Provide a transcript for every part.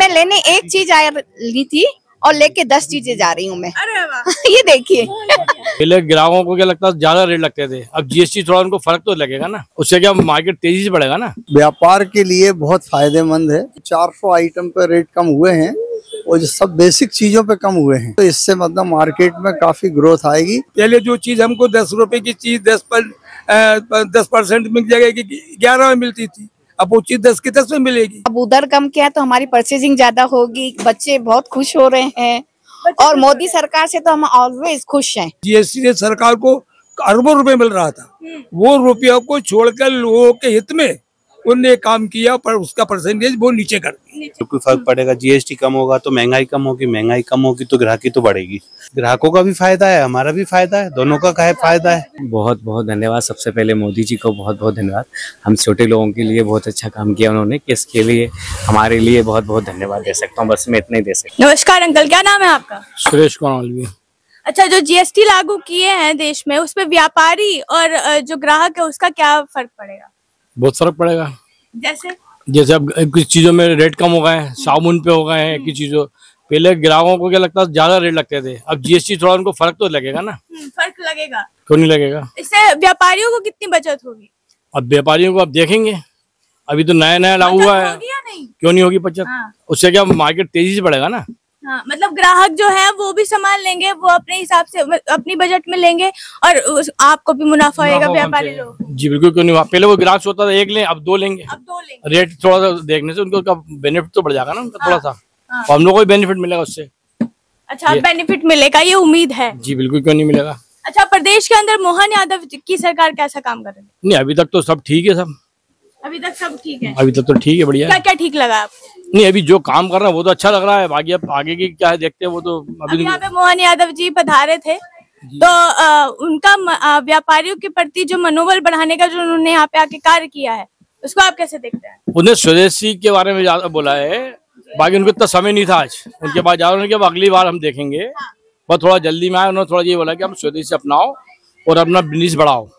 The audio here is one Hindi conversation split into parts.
मैं लेने एक चीज आ ली थी और लेके 10 चीजें जा रही हूँ मैं। अरे वाह। ये देखिए। पहले ग्राहकों को क्या लगता है ज्यादा रेट लगते थे, अब जीएसटी थोड़ा उनको फर्क तो लगेगा ना, उससे क्या मार्केट तेजी से बढ़ेगा ना। व्यापार के लिए बहुत फायदेमंद है। 400 आइटम पे रेट कम हुए हैं और जो सब बेसिक चीजों पे कम हुए हैं, तो इससे मतलब मार्केट में काफी ग्रोथ आएगी। पहले जो चीज हमको 10 रुपए की चीज 10% मिल जाएगी, 11 में मिलती थी, अब वो चीज 10 की 10 में मिलेगी। अब उधर कम क्या है तो हमारी परचेजिंग ज्यादा होगी, बच्चे बहुत खुश हो रहे हैं और मोदी सरकार से तो हम ऑलवेज खुश हैं। जीएसटी से सरकार को अरबों रुपए मिल रहा था, वो रुपयों को छोड़कर लोगों के हित में उनने काम किया, पर उसका परसेंटेज वो नीचे कर दिया। बिल्कुल फर्क पड़ेगा। जीएसटी कम होगा तो महंगाई कम होगी, महंगाई कम होगी तो ग्राहकी तो बढ़ेगी। ग्राहकों का भी फायदा है, हमारा भी फायदा है, दोनों का फायदा है। बहुत बहुत धन्यवाद। सबसे पहले मोदी जी को बहुत बहुत धन्यवाद। हम छोटे लोगों के लिए बहुत अच्छा काम किया उन्होंने, कि इसके लिए हमारे लिए बहुत बहुत धन्यवाद दे सकता हूँ। बस मैं इतना ही दे सकता हूँ। नमस्कार अंकल, क्या नाम है आपका? सुरेश कुमार। अच्छा, जो जीएसटी लागू किए हैं देश में, उस पे व्यापारी और जो ग्राहक है उसका क्या फर्क पड़ेगा? बहुत फर्क पड़ेगा। जैसे अब कुछ चीजों में रेट कम हो गए हैं, साबुन पे हो गए हैं की चीजों। पहले ग्राहकों को क्या लगता है ज्यादा रेट लगते थे, अब जीएसटी थोड़ा उनको फर्क तो लगेगा ना। फर्क लगेगा। क्यों नहीं लगेगा? इससे व्यापारियों को कितनी बचत होगी? अब व्यापारियों को अब देखेंगे, अभी तो नया लागू हुआ है। नहीं? क्यों नहीं होगी बचत? हाँ। उससे क्या मार्केट तेजी से बढ़ेगा ना। हाँ, मतलब ग्राहक जो है वो भी संभाल लेंगे, वो अपने हिसाब से अपनी बजट में लेंगे और आपको भी मुनाफा होगा, व्यापारी लोग। जी बिल्कुल, क्यों नहीं। पहले वो ग्राहक सोचता था एक लें, अब 2 लेंगे। रेट थोड़ा सा देखने से उनको बेनिफिट तो बढ़ जाएगा ना उनका थोड़ा सा। और हम लोग को भी बेनिफिट मिलेगा उससे। अच्छा, बेनिफिट मिलेगा, ये उम्मीद है। जी बिल्कुल, क्यों नहीं मिलेगा। अच्छा, प्रदेश के अंदर मोहन यादव की सरकार कैसा काम कर रही है? नहीं, अभी तक तो सब ठीक है। सब अभी तक सब ठीक है। अभी तक तो ठीक है, बढ़िया। क्या क्या ठीक लगा आपको? नहीं, अभी जो काम कर रहा है वो तो अच्छा लग रहा है, बाकी अब आगे की क्या है देखते हैं। वो तो अभी यहाँ पे मोहन यादव जी पधारे थे, तो उनका व्यापारियों के प्रति जो मनोबल बढ़ाने का जो उन्होंने यहाँ पे आके कार्य किया है, उसको आप कैसे देखते हैं? उन्हें स्वदेशी के बारे में ज्यादा बोला है, बाकी उनको इतना समय नहीं था आज उनके पास जा रहे। अब अगली बार हम देखेंगे, बस थोड़ा जल्दी में आए। उन्होंने थोड़ा ये बोला कि हम स्वदेशी अपनाओ और अपना बिजनेस बढ़ाओ।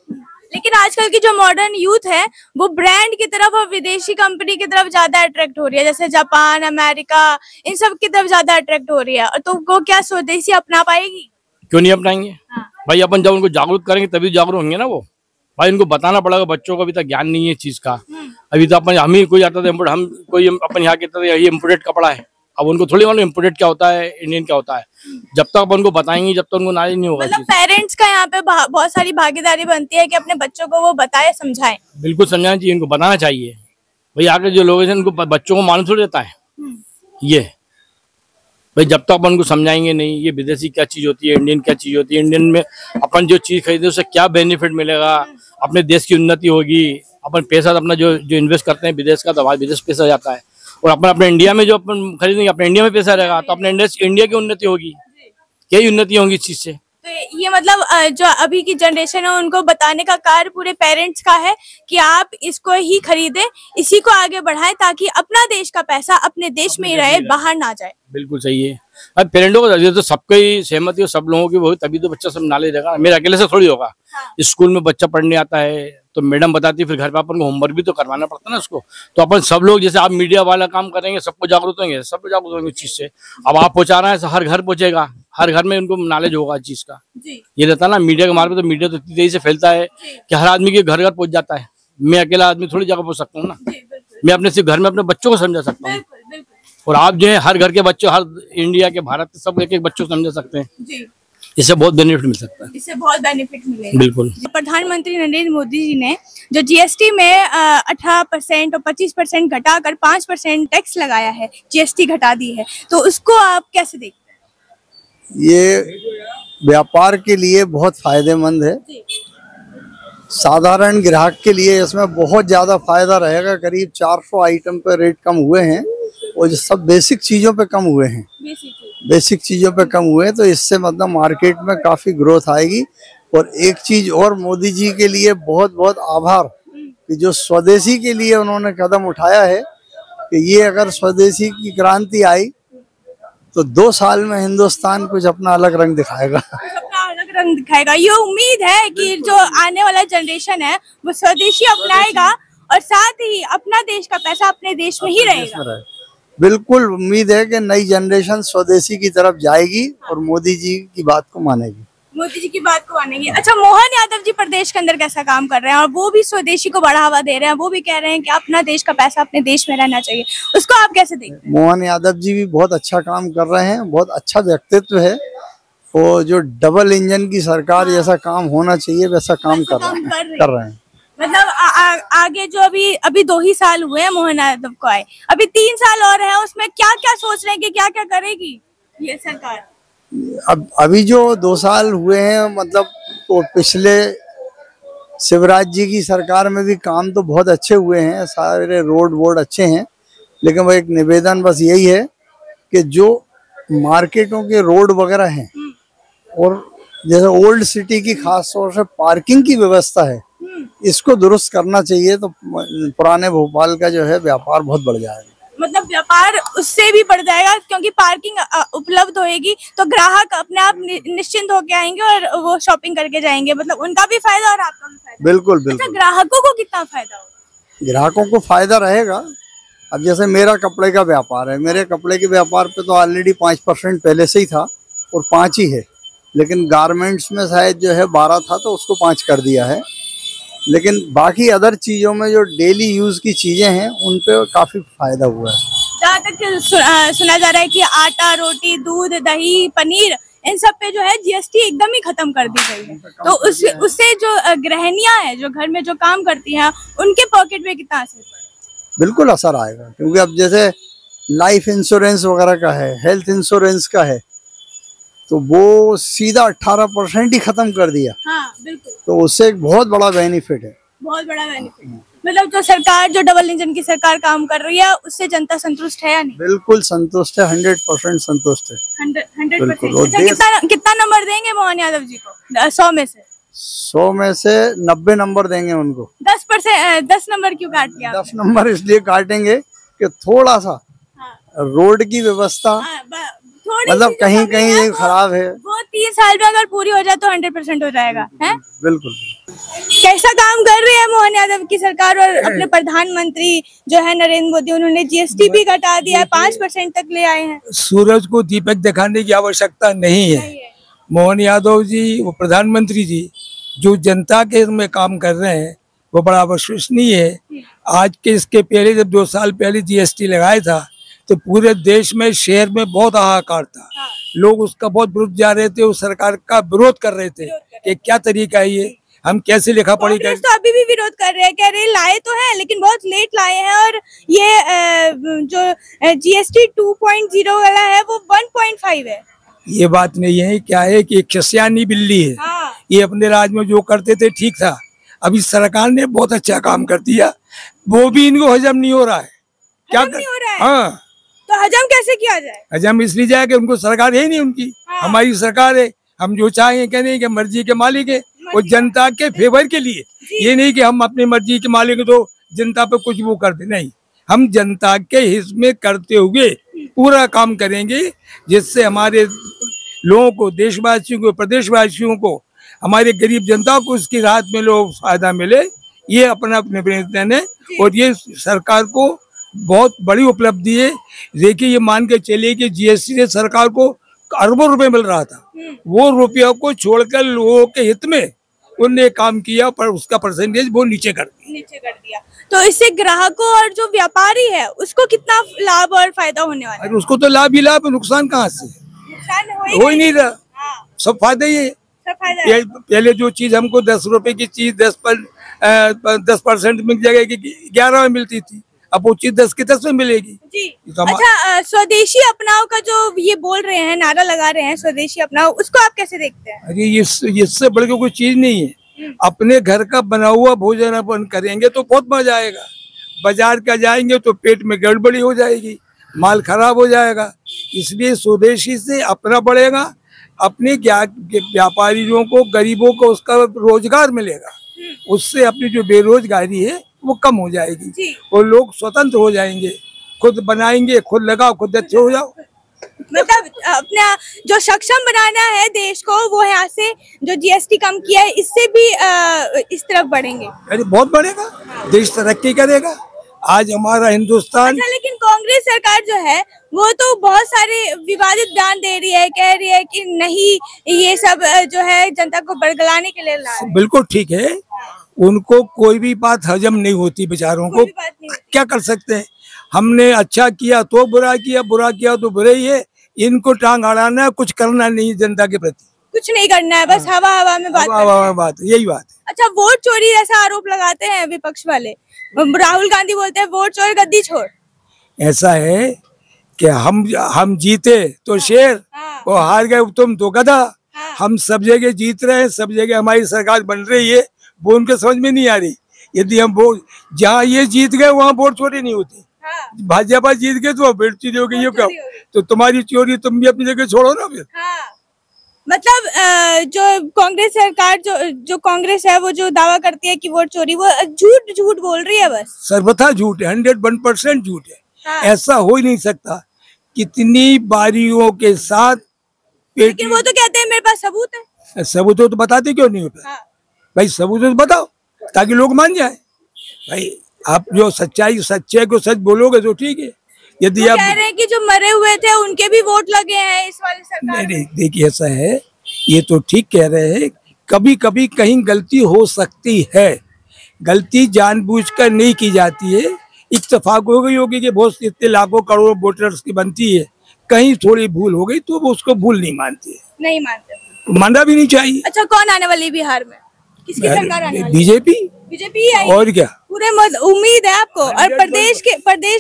लेकिन आजकल की जो मॉडर्न यूथ है वो ब्रांड की तरफ और विदेशी कंपनी की तरफ ज्यादा अट्रैक्ट हो रही है, जैसे जापान, अमेरिका, इन सब की तरफ ज्यादा अट्रैक्ट हो रही है। और तो वो क्या स्वदेशी अपना पाएगी? क्यों नहीं अपनाएंगे? हाँ। भाई अपन जब उनको जागरूक करेंगे तभी जागरूक होंगे ना वो। भाई उनको बताना पड़ेगा, बच्चों को अभी तक ज्ञान नहीं है चीज का। अभी तो अपन हम ही कोई आता था, हम कोई अपन यहाँ कहते थे ये इम्पोर्टेड कपड़ा है। अब उनको थोड़ी मालूम इम्पोर्टेड क्या होता है, इंडियन क्या होता है। जब तक अपन उनको बताएंगे, जब तक उनको नॉलेज नहीं होगा। मतलब पेरेंट्स का यहाँ पे बहुत सारी भागीदारी बनती है कि अपने बच्चों को वो बताए, समझाएं। बिल्कुल समझाना चाहिए, इनको बताना चाहिए। भाई आगे जो लोग हैं उनको बच्चों को मालूम थोड़ी रहता है ये। भाई जब तक अपन उनको समझाएंगे नहीं ये विदेशी क्या चीज होती है, इंडियन क्या चीज होती है, इंडियन में अपन जो चीज खरीदे उससे क्या बेनिफिट मिलेगा, अपने देश की उन्नति होगी। अपन पैसा अपना जो इन्वेस्ट करते हैं विदेश का, तो हमारे विदेश पैसा जाता है। और अपने इंडिया में जो अपन खरीदेंगे, अपने इंडिया में पैसा रहेगा, तो अपने इंडिया की उन्नति होगी। क्या ही उन्नति होगी इस चीज से। तो ये मतलब जो अभी की जनरेशन है उनको बताने का कार्य पूरे पेरेंट्स का है कि आप इसको ही खरीदें, इसी को आगे बढ़ाएं, ताकि अपना देश का पैसा अपने देश में ही रहे, बाहर ना जाए। बिल्कुल सही है। अब पेरेंटों को तो सबको ही सहमति हो, सब लोगों की वो, तभी तो बच्चा सब नॉलेज रहेगा। मेरे अकेले से थोड़ी होगा। हाँ। स्कूल में बच्चा पढ़ने आता है तो मैडम बताती है, फिर घर पे अपन को होमवर्क भी तो करवाना पड़ता है ना उसको। तो अपन सब लोग, जैसे आप मीडिया वाला काम करेंगे, सबको जागरूक होंगे, सब जागरूक होंगे इस चीज से। अब आप पहुंचा रहे हैं, हर घर पहुंचेगा, हर घर में उनको नॉलेज होगा इस चीज का। ये रहता है ना मीडिया के मार्ग में, तो मीडिया तो इतनी तेजी से फैलता है कि हर आदमी के घर घर पहुंच जाता है। मैं अकेला आदमी थोड़ी जगह पहुंच सकता हूँ ना। मैं अपने सिर्फ घर में अपने बच्चों को समझा सकता हूँ, और आप जो है हर घर के बच्चों, हर इंडिया के, भारत के सब एक बच्चों को समझा सकते हैं। इससे बहुत बेनिफिट मिल सकता है। इससे बहुत बेनिफिट मिलेगा। बिल्कुल। प्रधानमंत्री नरेंद्र मोदी जी ने जो जीएसटी में 18% और 25% घटाकर 5% टैक्स लगाया है, जीएसटी घटा दी है, तो उसको आप कैसे देखते हैं? ये व्यापार के लिए बहुत फायदेमंद है। साधारण ग्राहक के लिए इसमें बहुत ज्यादा फायदा रहेगा। करीब 400 आइटम पे रेट कम हुए हैं और जो सब बेसिक चीजों पे कम हुए हैं, बेसिक चीजों पे कम हुए हैं, तो इससे मतलब मार्केट में काफी ग्रोथ आएगी। और एक चीज और, मोदी जी के लिए बहुत बहुत आभार कि जो स्वदेशी के लिए उन्होंने कदम उठाया है, कि ये अगर स्वदेशी की क्रांति आई तो 2 साल में हिंदुस्तान कुछ अपना अलग रंग दिखाएगा। अलग रंग दिखाएगा। ये उम्मीद है कि जो आने वाला जनरेशन है वो स्वदेशी अपनाएगा और साथ ही अपना देश का पैसा अपने देश में ही रहेगा। बिल्कुल उम्मीद है कि नई जनरेशन स्वदेशी की तरफ जाएगी और मोदी जी की बात को मानेगी। मोदी जी की बात को मानेंगे। अच्छा, मोहन यादव जी प्रदेश के अंदर कैसा काम कर रहे हैं और वो भी स्वदेशी को बढ़ावा दे रहे हैं, वो भी कह रहे हैं कि अपना देश का पैसा अपने देश में रहना चाहिए, उसको आप कैसे देखते हैं? मोहन यादव जी भी बहुत अच्छा काम कर रहे हैं, बहुत अच्छा व्यक्तित्व है। वो जो डबल इंजन की सरकार जैसा काम होना चाहिए वैसा काम कर रहे हैं। मतलब आगे जो अभी 2 ही साल हुए हैं मोहन यादव को आए, अभी 3 साल और है, उसमें क्या क्या सोच रहे हैं कि क्या क्या करेगी ये सरकार? अब अभी जो 2 साल हुए हैं मतलब तो पिछले शिवराज जी की सरकार में भी काम तो बहुत अच्छे हुए हैं, सारे रोड वोड अच्छे हैं, लेकिन वो एक निवेदन बस यही है कि जो मार्केटों के रोड वगैरह हैं और जैसे ओल्ड सिटी की खास तौर से पार्किंग की व्यवस्था है, इसको दुरुस्त करना चाहिए तो पुराने भोपाल का जो है व्यापार बहुत बढ़ जाएगा। मतलब व्यापार उससे भी बढ़ जाएगा क्योंकि पार्किंग उपलब्ध होएगी तो ग्राहक अपने आप निश्चिंत होके आएंगे और वो शॉपिंग करके जाएंगे, मतलब उनका भी फायदा और आपका भी फायदा। बिल्कुल बिल्कुल। अच्छा, ग्राहकों को कितना फायदा होगा? ग्राहकों को फायदा रहेगा। अब जैसे मेरा कपड़े का व्यापार है, मेरे कपड़े के व्यापार पे तो ऑलरेडी 5% पहले से ही था और 5 ही है, लेकिन गारमेंट्स में शायद जो है 12 था तो उसको 5 कर दिया है। लेकिन बाकी अदर चीजों में जो डेली यूज की चीजें हैं उन पे काफी फायदा हुआ है। जहाँ तक सुना जा रहा है कि आटा, रोटी, दूध, दही, पनीर, इन सब पे जो है जीएसटी एकदम ही खत्म कर दी गई है, तो उससे जो गृहिणियां हैं जो घर में जो काम करती हैं उनके पॉकेट में कितना असर पड़ेगा? बिल्कुल असर आएगा, क्योंकि अब जैसे लाइफ इंश्योरेंस वगैरह का है, हेल्थ इंश्योरेंस का है, तो वो सीधा 18% ही खत्म कर दिया। हाँ, बिल्कुल। तो उससे एक बहुत बड़ा बेनिफिट है। बहुत बड़ा बेनिफिट। मतलब जो सरकार जो डबल इंजन की सरकार काम कर रही है उससे जनता संतुष्ट है या नहीं? बिल्कुल संतुष्ट है, 100% संतुष्ट है। 100%। कितना नंबर देंगे मोहन यादव जी को 100 में से? 100 में से 90 नंबर देंगे उनको। 10 नंबर क्यों काट दिया? 10 नंबर इसलिए काटेंगे कि थोड़ा सा रोड की व्यवस्था मतलब कहीं कहीं ये खराब है, वो 3 साल में अगर पूरी हो जाए तो 100% हो जाएगा है। बिल्कुल। कैसा काम कर रही है मोहन यादव की सरकार और अपने प्रधानमंत्री जो है नरेंद्र मोदी, उन्होंने जीएसटी भी घटा दिया है, 5% तक ले आए हैं। सूरज को दीपक दिखाने की आवश्यकता नहीं है। मोहन यादव जी, वो प्रधानमंत्री जी जो जनता के में काम कर रहे हैं वो बड़ा विश्वसनीय है। आज के इसके पहले जब 2 साल पहले जीएसटी लगाया था तो पूरे देश में शहर में बहुत हाहाकार था। लोग उसका बहुत विरोध जा रहे थे, उस सरकार का विरोध कर रहे थे कि क्या तरीका है ये, हम कैसे लिखा पढ़ी कर। तो अभी भी विरोध कर रहे हैं, कह रहे लाए तो है लेकिन बहुत लेट लाए हैं और ये जो जीएसटी 2.0 वाला है वो 1.5 है। ये बात नहीं है, क्या है कि एक शस्यानी बिल्ली है। ये अपने राज्य में जो करते थे ठीक था, अभी सरकार ने बहुत अच्छा काम कर दिया, वो भी इनको हजम नहीं हो रहा है। क्या नहीं हो रहा है? हाँ, तो हजम कैसे किया जाए? हजम इसलिए जाए कि उनको सरकार है नहीं उनकी। हमारी सरकार है, हम जो चाहें कहने के मर्जी के मालिक है, वो जनता के फेवर के लिए। ये नहीं कि हम अपनी मर्जी के मालिक तो जनता पे कुछ वो कर दे, नहीं, हम जनता के हित में करते हुए पूरा काम करेंगे जिससे हमारे लोगों को, देशवासियों को, प्रदेशवासियों को, हमारे गरीब जनता को उसकी राहत मिले, फायदा मिले। ये अपना निवेदन है और ये सरकार को बहुत बड़ी उपलब्धि है। देखिए, ये मान के चलिए कि जीएसटी से सरकार को अरबों रुपए मिल रहा था, वो रुपयों को छोड़कर लोगों के हित में उनने काम किया, पर उसका परसेंटेज वो नीचे कर दिया। तो इससे ग्राहकों और जो व्यापारी है उसको कितना लाभ और फायदा होने वाला है? उसको तो लाभ ही लाभ, नुकसान कहाँ से? नुकसान हो ही नहीं रहा। सब फायदा ही है। पहले जो चीज हमको 10 रुपए की चीज 10% मिल जाएगी, 11 में मिलती थी, अब वो चीज 10 के 10 में मिलेगी जी। अच्छा, स्वदेशी अपनाओ का जो ये बोल रहे हैं, नारा लगा रहे हैं स्वदेशी अपनाओ, उसको आप कैसे देखते हैं? अरे इससे बढ़ के कोई चीज नहीं है। अपने घर का बना हुआ भोजन अपन करेंगे तो बहुत मजा आएगा। बाजार का जाएंगे तो पेट में गड़बड़ी हो जाएगी, माल खराब हो जाएगा। इसलिए स्वदेशी से अपना बढ़ेगा, अपने व्यापारियों को, गरीबों को उसका रोजगार मिलेगा, उससे अपनी जो बेरोजगारी है वो कम हो जाएगी और लोग स्वतंत्र हो जाएंगे, खुद बनाएंगे, खुद लगाओ, खुद अच्छे हो जाओ। मतलब अपना जो सक्षम बनाना है देश को, वो यहाँ से जो जीएसटी कम किया है इससे भी इस तरफ बढ़ेंगे। अरे बहुत बढ़ेगा, देश तरक्की करेगा। आज हमारा हिंदुस्तान। अच्छा, लेकिन कांग्रेस सरकार जो है वो तो बहुत सारे विवादित बयान दे रही है, कह रही है कि नहीं ये सब जो है जनता को बरगलाने के लिए ला रहे हैं। बिल्कुल ठीक है, उनको कोई भी बात हजम नहीं होती, बेचारों को क्या कर सकते हैं। हमने अच्छा किया तो बुरा किया, बुरा किया तो बुरा ही है। इनको टांग अड़ाना है, कुछ करना नहीं जनता के प्रति, कुछ नहीं करना है, बस हवा हवा में बात यही बात है। अच्छा, वोट चोरी जैसा आरोप लगाते हैं विपक्ष वाले, राहुल गांधी बोलते हैं वोट चोर गद्दी छोड़। ऐसा है कि हम जीते तो शेर और हार गए तुम तो गधा। हम सब जगह जीत रहे हैं, सब जगह हमारी सरकार बन रही है, वो उनके समझ में नहीं आ रही। यदि हम वोट जहाँ ये जीत गए वहाँ वोट चोरी नहीं होती। भाजपा जीत गए तो वोट चोरी हो गई, ये क्या? तो तुम्हारी चोरी तुम भी अपनी जगह छोड़ो ना फिर। मतलब जो कांग्रेस सरकार जो कांग्रेस है वो जो दावा करती है कि वोट चोरी, वो झूठ बोल रही है, बस सर्वथा झूठ है, 101% झूठ है। ऐसा हो ही नहीं सकता। कितनी बारियों के साथ लेकिन वो तो कहते हैं मेरे पास सबूत है। सबूत हो तो बताते क्यों नहीं होता? भाई सबूत तो बताओ ताकि लोग मान जाए। भाई आप जो सच्चाई सच्चे को सच बोलोगे तो ठीक है। यदि आप कह रहे हैं कि जो मरे हुए थे उनके भी वोट लगे हैं इस वाली सरकार में। नहीं, देखिए ऐसा है, ये तो ठीक कह रहे हैं, कभी कभी कहीं गलती हो सकती है। गलती जानबूझकर नहीं की जाती है। इत्तेफाक हो गई होगी कि बहुत इतने लाखों करोड़ों वोटर्स की बनती है, कहीं थोड़ी भूल हो गई तो वो उसको भूल नहीं मानती, नहीं मानते, मानना भी नहीं चाहिए। अच्छा, कौन आने वाली बिहार में, किसकी सरकार आने वाली? बीजेपी आई। और क्या पूरे उम्मीद है आपको? और प्रदेश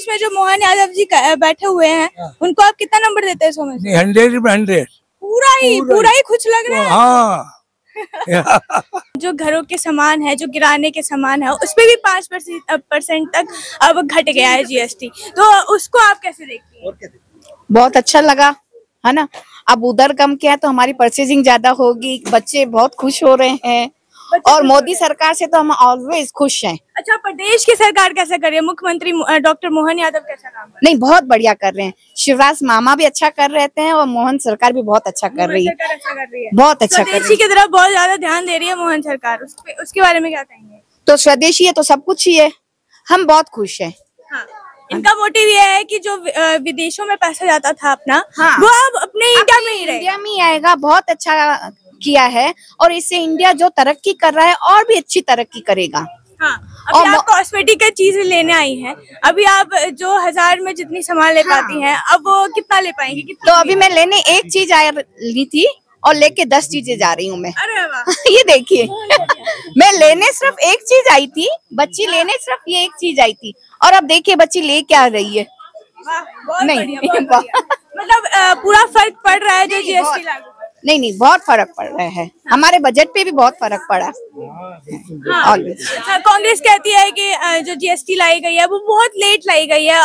में जो मोहन यादव जी बैठे हुए हैं उनको आप कितना नंबर देते हैं 100 में से? 100 पूरा ही खुश लग रहा है। हाँ। जो घरों के सामान है, जो किराने के सामान है, उस पे भी 5% तक अब घट गया है जीएसटी, तो उसको आप कैसे देखती हैं? बहुत अच्छा लगा, है ना। अब उधर कम किया तो हमारी परचेजिंग ज्यादा होगी, बच्चे बहुत खुश हो रहे हैं और मोदी सरकार से तो हम ऑलवेज खुश हैं। अच्छा, प्रदेश की सरकार कैसा कर रही है? मुख्यमंत्री डॉक्टर मोहन यादव कैसा काम कर रहे हैं? नहीं, बहुत बढ़िया कर रहे हैं। शिवराज मामा भी अच्छा कर रहे थे और मोहन सरकार भी बहुत अच्छा कर रही है, बहुत अच्छा कर रही है। स्वदेशी की तरफ बहुत ज्यादा ध्यान दे रही है मोहन सरकार, उसके बारे में क्या कहेंगे? तो स्वदेशी है तो सब कुछ ही है, हम बहुत खुश हैं। हाँ, इनका मोटिव ये है कि जो विदेशों में पैसा जाता था अपना, हाँ, वो अब अपने इंडिया में ही रहेगा। इंडिया में ही आएगा। बहुत अच्छा किया है और इससे इंडिया जो तरक्की कर रहा है और भी अच्छी तरक्की करेगा। हाँ, अभी आप कॉस्मेटिक की चीजें लेने आई हैं, अभी आप जो 1000 में जितनी सामान ले पाती हैं, अब वो कितना ले पाएंगी? तो अभी मैं लेने एक चीज ली थी और लेके 10 चीजें जा रही हूँ मैं। अरे वाह। ये देखिए मैं लेने सिर्फ एक चीज आई थी, बच्ची लेने सिर्फ ये एक चीज आई थी और अब देखिए बच्ची ले क्या रही है। नहीं, मतलब पूरा फर्क पड़ रहा है जो जीएसटी लागू। नहीं, बहुत फर्क पड़ रहा है। हमारे बजट पे भी बहुत फर्क पड़ा। अच्छा, कांग्रेस कहती है कि जो जीएसटी लाई गई है वो बहुत लेट लाई गई है,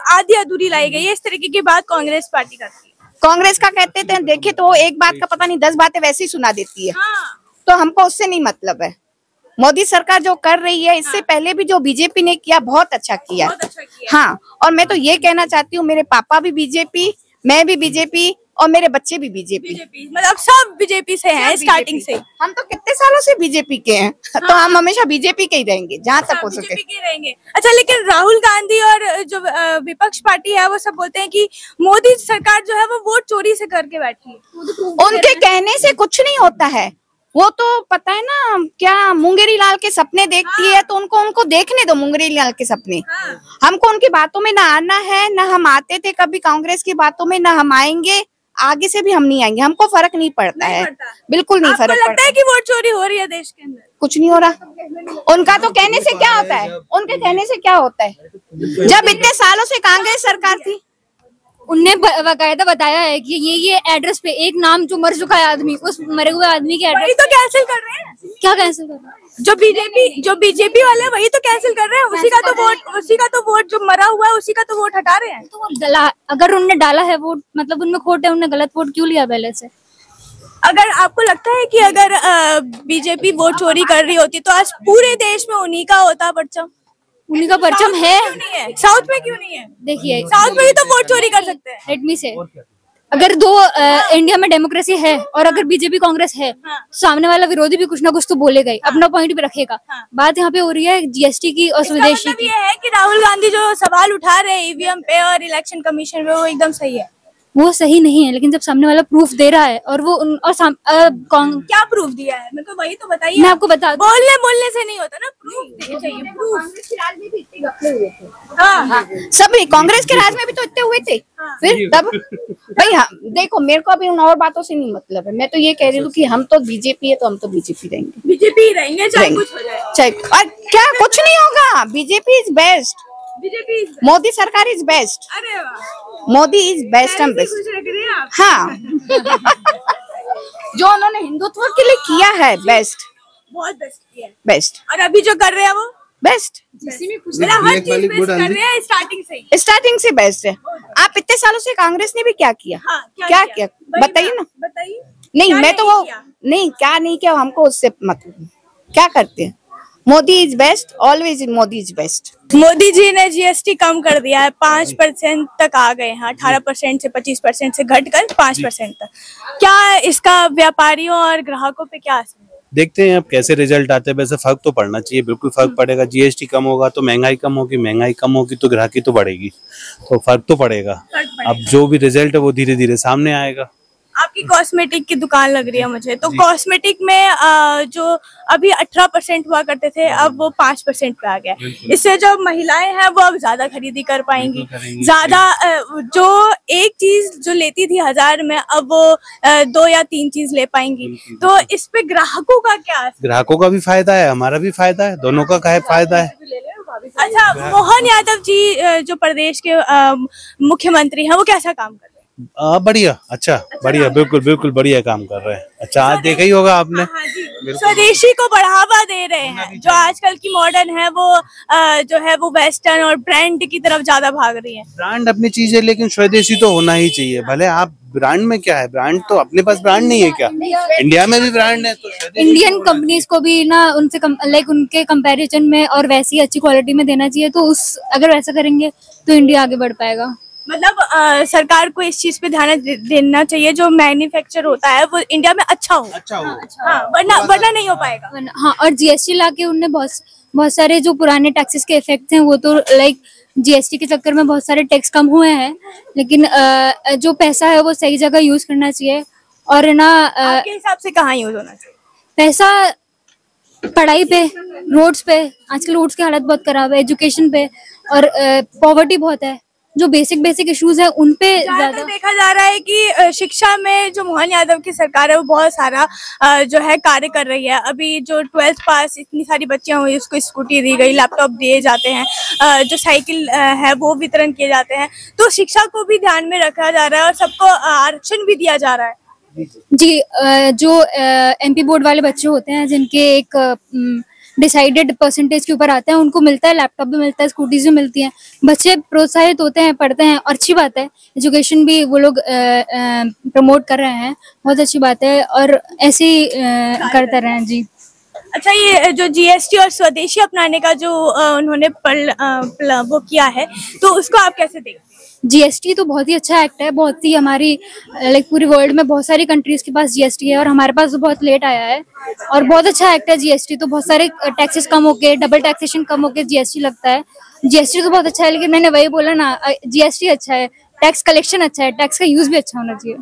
आधी अधूरी लाई गई है, इस तरीके की बात कांग्रेस पार्टी करती है। कांग्रेस का कहते थे देखे तो वो एक बात का पता नहीं 10 बातें वैसे ही सुना देती है। तो हमको उससे नहीं मतलब है। मोदी सरकार जो कर रही है, इससे पहले भी जो बीजेपी ने किया बहुत अच्छा किया। हाँ, और मैं तो ये कहना चाहती हूँ, मेरे पापा भी बीजेपी, मैं भी बीजेपी और मेरे बच्चे भी बीजेपी, मतलब सब बीजेपी से हैं स्टार्टिंग से। हम तो कितने सालों से बीजेपी के हैं। हाँ। तो हम हमेशा बीजेपी के ही रहेंगे जहाँ तक हो सके। रहेंगे। अच्छा, लेकिन राहुल गांधी और जो विपक्ष पार्टी है वो सब बोलते हैं कि मोदी सरकार जो है वो वोट चोरी से करके बैठी है। उनके कहने से कुछ नहीं होता है। वो तो पता है ना क्या, मुंगेरी लाल के सपने देखती है, तो उनको देखने दो मुंगेरी लाल के सपने। हमको उनकी बातों में ना आना है, ना हम आते थे कभी कांग्रेस की बातों में, ना हम आएंगे, आगे से भी हम नहीं आएंगे। हमको फर्क नहीं पड़ता है, बिल्कुल नहीं फर्क पड़ता है कि वोट चोरी हो रही है देश के अंदर। कुछ नहीं हो रहा। उनका तो कहने से क्या होता है, उनके कहने से क्या होता है। जब इतने सालों से कांग्रेस सरकार थी, उनने बाकायदा बताया है कि ये एड्रेस पे एक नाम जो मर चुका है आदमी, उस मरे हुए आदमी के एड्रेस तो कैंसिल कर रहे हैं। क्या कैंसिल कर रहे हैं? जो बीजेपी वाले वही तो कैंसिल कर रहे हैं। उसी का तो वोट जो मरा हुआ है उसी का तो वोट हटा रहे हैं। तो अगर उनने डाला है वोट, मतलब उनमें खोट है, उनने गलत वोट क्यों लिया पहले से? अगर आपको लगता है कि अगर बीजेपी वोट चोरी कर रही होती तो आज पूरे देश में उन्हीं का होता परचम? उन्हीं का परचम है। साउथ में क्यों नहीं है? देखिए, साउथ में भी तो वोट चोरी कर सकते हैं। लेट मी से, अगर दो इंडिया में डेमोक्रेसी है और अगर बीजेपी कांग्रेस है तो सामने वाला विरोधी भी कुछ ना कुछ तो बोलेगा ही, अपना पॉइंट भी रखेगा। बात यहाँ पे हो रही है जीएसटी की और स्वदेशी की। ये है कि राहुल गांधी जो सवाल उठा रहे हैं ईवीएम पे और इलेक्शन कमीशन पे, वो एकदम सही है। वो सही नहीं है, लेकिन जब सामने वाला प्रूफ दे रहा है और वो क्या प्रूफ दिया है, मेरे को वही तो बताइए। मैं आपको बता, बोलने से नहीं होता ना, प्रूफ चाहिए। प्रूफ हाँ, सभी कांग्रेस के राज में भी तो इतने हुए थे। फिर तब भाई हाँ देखो, मेरे को अभी उन और बातों से नहीं मतलब है। मैं तो ये कह रही हूँ कि हम तो बीजेपी है तो हम तो बीजेपी रहेंगे, बीजेपी रहेंगे चाहे कुछ हो जाए, चाहे और क्या कुछ नहीं होगा। BJP is best, BJP Modi सरकार इज बेस्ट। अरे वाह, Modi is best and best. हाँ जो उन्होंने हिंदुत्व के लिए किया है बेस्ट, बहुत बेस्ट किया है, बेस्ट। और अभी जो कर रहे हैं वो बेस्ट, हर चीज बेस्ट कर रहे हैं, स्टार्टिंग से बेस्ट है। आप इतने सालों से कांग्रेस ने भी क्या किया? हाँ, क्या किया बताइए ना। बताइए। नहीं मैं तो वो नहीं, क्या नहीं किया हमको उससे मतलब, क्या करते हैं। Modi is best, always Modi is best. Modi ji ने जीएसटी कम कर दिया है, 5% तक आ गए हैं। 18% से 25% से घटकर 5% तक। क्या इसका व्यापारियों और ग्राहकों पे क्या असर है? देखते हैं अब कैसे रिजल्ट आते हैं। वैसे फर्क तो पड़ना चाहिए, बिल्कुल फर्क पड़ेगा। जीएसटी कम होगा तो महंगाई कम होगी, महंगाई कम होगी तो ग्राहकी तो बढ़ेगी, तो फर्क तो पड़ेगा। अब जो भी रिजल्ट है वो धीरे धीरे सामने आएगा। आपकी कॉस्मेटिक की दुकान लग रही है मुझे, तो कॉस्मेटिक में जो अभी 18% हुआ करते थे, अब वो 5% पे आ गया। इससे जो महिलाएं हैं वो अब ज्यादा खरीदी कर पाएंगी, ज्यादा जो एक चीज जो लेती थी 1000 में, अब वो 2 या 3 चीज ले पाएंगी। तो इस पे ग्राहकों का क्या है? ग्राहकों का भी फायदा है, हमारा भी फायदा है, दोनों का फायदा है। अच्छा, मोहन यादव जी जो प्रदेश के मुख्यमंत्री हैं, वो कैसा काम कर रहे हैं? बढ़िया, अच्छा बढ़िया, बिल्कुल बिल्कुल बढ़िया काम कर रहे हैं। अच्छा, आज देखा ही होगा आपने। स्वदेशी को बढ़ावा दे रहे हैं। जो आजकल की मॉडर्न है वो जो है वो वेस्टर्न और ब्रांड की तरफ ज्यादा भाग रही है। ब्रांड अपनी चीज है, लेकिन स्वदेशी तो होना ही चाहिए। भले आप ब्रांड में क्या है, ब्रांड तो अपने पास ब्रांड नहीं है क्या? इंडिया में भी ब्रांड है, तो इंडियन कंपनीज को भी ना उनसे लाइक उनके कंपैरिजन में और वैसी अच्छी क्वालिटी में देना चाहिए। तो अगर वैसा करेंगे तो इंडिया आगे बढ़ पाएगा। मतलब सरकार को इस चीज पे ध्यान देना चाहिए, जो मैन्युफैक्चर होता है वो इंडिया में अच्छा हो। हाँ, वरना नहीं हो पाएगा। हाँ, और जीएसटी लाके उनने बहुत सारे जो पुराने टैक्सेस के इफेक्ट हैं वो तो लाइक जीएसटी के चक्कर में बहुत सारे टैक्स कम हुए हैं, लेकिन जो पैसा है वो सही जगह यूज करना चाहिए। और ना आपके हिसाब से कहाँ यूज होना चाहिए पैसा? पढ़ाई पे, रोड्स पे। आजकल रोड्स की हालत बहुत खराब है, एजुकेशन पे, और पॉवर्टी बहुत है। जो बेसिक इश्यूज है उन पे ज्यादा देखा जा रहा है कि शिक्षा में जो मोहन यादव की सरकार है वो बहुत सारा जो है कार्य कर रही है। अभी जो 12th पास इतनी सारी बच्चियां हुई, उसको स्कूटी दी गई, लैपटॉप दिए जाते हैं, जो साइकिल है वो वितरण किए जाते हैं। तो शिक्षा को भी ध्यान में रखा जा रहा है और सबको आरक्षण भी दिया जा रहा है। जी, जो एमपी बोर्ड वाले बच्चे होते हैं जिनके एक डिसाइडेड परसेंटेज के ऊपर आते हैं, उनको मिलता है, लैपटॉप भी मिलता है, स्कूटीज भी मिलती हैं। बच्चे प्रोत्साहित होते हैं, पढ़ते हैं, और अच्छी बात है। एजुकेशन भी वो लोग प्रमोट कर रहे हैं, बहुत अच्छी बात है, और ऐसे ही करते रहें जी। अच्छा, ये जो जीएसटी और स्वदेशी अपनाने का जो उन्होंने वो किया है, तो उसको आप कैसे देखते हैं? जीएसटी तो बहुत ही अच्छा एक्ट है। बहुत ही हमारी लाइक पूरी वर्ल्ड में बहुत सारी कंट्रीज के पास जीएसटी है और हमारे पास तो बहुत लेट आया है, और बहुत अच्छा एक्ट है जीएसटी। तो बहुत सारे टैक्सेस कम होके, डबल टैक्सेशन कम होके जीएसटी लगता है। जीएसटी तो बहुत अच्छा है, लेकिन मैंने वही बोला ना, जीएसटी अच्छा है, टैक्स कलेक्शन अच्छा है, टैक्स का यूज भी अच्छा होना चाहिए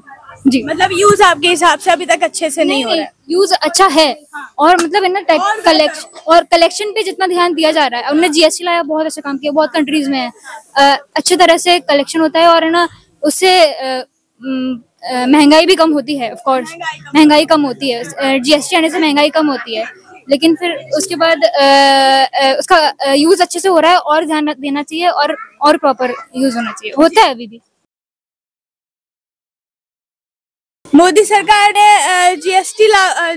जी। मतलब यूज आपके हिसाब से अभी तक अच्छे से नहीं हो रहा है? यूज अच्छा है, और मतलब है ना टैक्स कलेक्शन पे जितना ध्यान दिया जा रहा है, उन्होंने जीएसटी लाया, बहुत अच्छा काम किया। बहुत कंट्रीज में है अच्छे तरह से कलेक्शन होता है, और है ना उससे महंगाई भी कम होती है। ऑफ कोर्स महंगाई कम होती है, जीएसटी आने से महंगाई कम होती है, लेकिन फिर उसके बाद उसका यूज अच्छे से हो रहा है, और ध्यान देना चाहिए, और प्रॉपर यूज होना चाहिए, होता है अभी भी। मोदी सरकार ने जीएसटी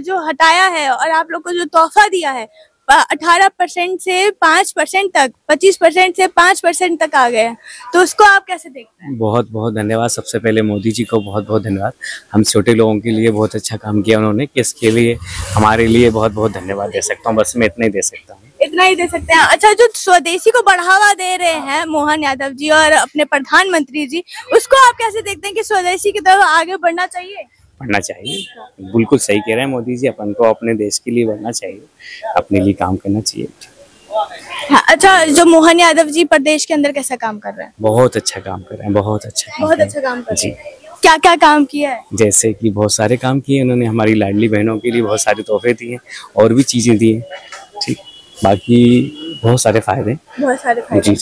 जो हटाया है और आप लोग को जो तोहफा दिया है, 18% से 5% तक, 25% से 5% तक आ गए हैं, तो उसको आप कैसे देखते हैं? बहुत बहुत धन्यवाद। सबसे पहले मोदी जी को बहुत बहुत धन्यवाद। हम छोटे लोगों के लिए बहुत अच्छा काम किया उन्होंने, इसके लिए हमारे लिए बहुत बहुत धन्यवाद दे सकता हूँ। बस मैं इतना ही दे सकता हूँ। इतना ही दे सकते हैं। अच्छा, जो स्वदेशी को बढ़ावा दे रहे हैं मोहन यादव जी और अपने प्रधानमंत्री जी, उसको आप कैसे देखते हैं कि स्वदेशी की तरफ आगे बढ़ना चाहिए? बढ़ना चाहिए, बिल्कुल सही कह रहे हैं मोदी जी। अपन को अपने देश के लिए बढ़ना चाहिए, अपने लिए काम करना चाहिए। हाँ, अच्छा, जो मोहन यादव जी प्रदेश के अंदर कैसा काम कर रहे हैं? बहुत अच्छा काम कर रहे हैं, बहुत अच्छा काम कर रहे हैं। क्या क्या काम किया है? जैसे कि बहुत सारे काम किए उन्होंने, हमारी लाडली बहनों के लिए बहुत सारे तोहफे दिए और भी चीजें दी हैं। ठीक, बाकी बहुत सारे फायदे जी।